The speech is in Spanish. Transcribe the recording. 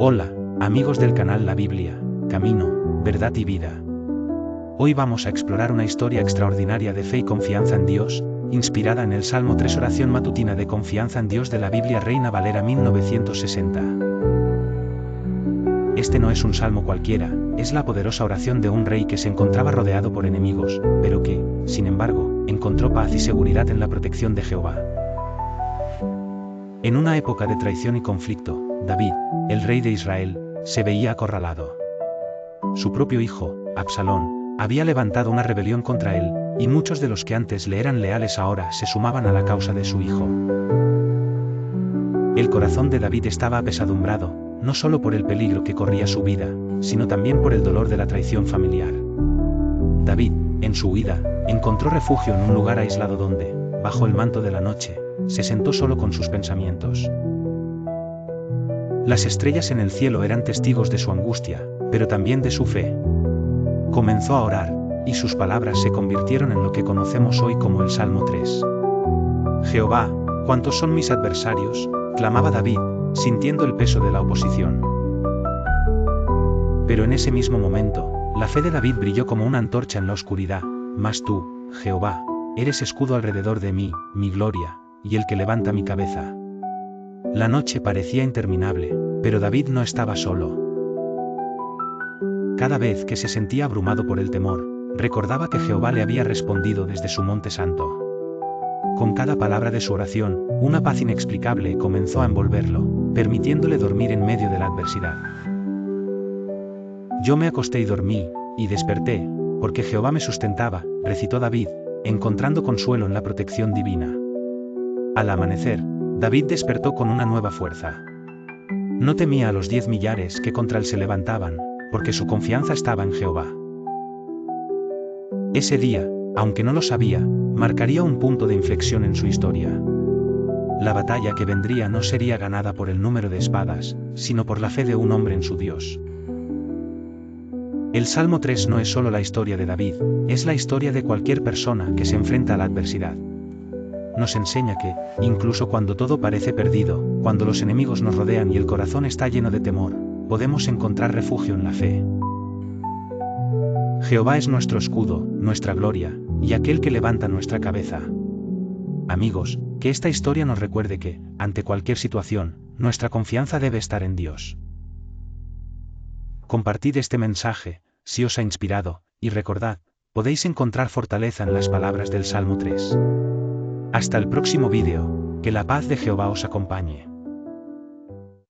Hola, amigos del canal La Biblia, Camino, Verdad y Vida. Hoy vamos a explorar una historia extraordinaria de fe y confianza en Dios, inspirada en el Salmo 3, oración matutina de confianza en Dios de la Biblia Reina Valera 1960. Este no es un salmo cualquiera, es la poderosa oración de un rey que se encontraba rodeado por enemigos, pero que, sin embargo, encontró paz y seguridad en la protección de Jehová. En una época de traición y conflicto, David, el rey de Israel, se veía acorralado. Su propio hijo, Absalón, había levantado una rebelión contra él, y muchos de los que antes le eran leales ahora se sumaban a la causa de su hijo. El corazón de David estaba apesadumbrado, no solo por el peligro que corría su vida, sino también por el dolor de la traición familiar. David, en su huida, encontró refugio en un lugar aislado donde, bajo el manto de la noche, se sentó solo con sus pensamientos. Las estrellas en el cielo eran testigos de su angustia, pero también de su fe. Comenzó a orar, y sus palabras se convirtieron en lo que conocemos hoy como el Salmo 3. Jehová, ¿cuántos son mis adversarios?, clamaba David, sintiendo el peso de la oposición. Pero en ese mismo momento, la fe de David brilló como una antorcha en la oscuridad. Mas tú, Jehová, eres escudo alrededor de mí, mi gloria, y el que levanta mi cabeza. La noche parecía interminable, pero David no estaba solo. Cada vez que se sentía abrumado por el temor, recordaba que Jehová le había respondido desde su monte santo. Con cada palabra de su oración, una paz inexplicable comenzó a envolverlo, permitiéndole dormir en medio de la adversidad. Yo me acosté y dormí, y desperté, porque Jehová me sustentaba, recitó David, encontrando consuelo en la protección divina. Al amanecer, David despertó con una nueva fuerza. No temía a los 10 millares que contra él se levantaban, porque su confianza estaba en Jehová. Ese día, aunque no lo sabía, marcaría un punto de inflexión en su historia. La batalla que vendría no sería ganada por el número de espadas, sino por la fe de un hombre en su Dios. El Salmo 3 no es solo la historia de David, es la historia de cualquier persona que se enfrenta a la adversidad. Nos enseña que, incluso cuando todo parece perdido, cuando los enemigos nos rodean y el corazón está lleno de temor, podemos encontrar refugio en la fe. Jehová es nuestro escudo, nuestra gloria, y aquel que levanta nuestra cabeza. Amigos, que esta historia nos recuerde que, ante cualquier situación, nuestra confianza debe estar en Dios. Compartid este mensaje, si os ha inspirado, y recordad, podéis encontrar fortaleza en las palabras del Salmo 3. Hasta el próximo vídeo, que la paz de Jehová os acompañe.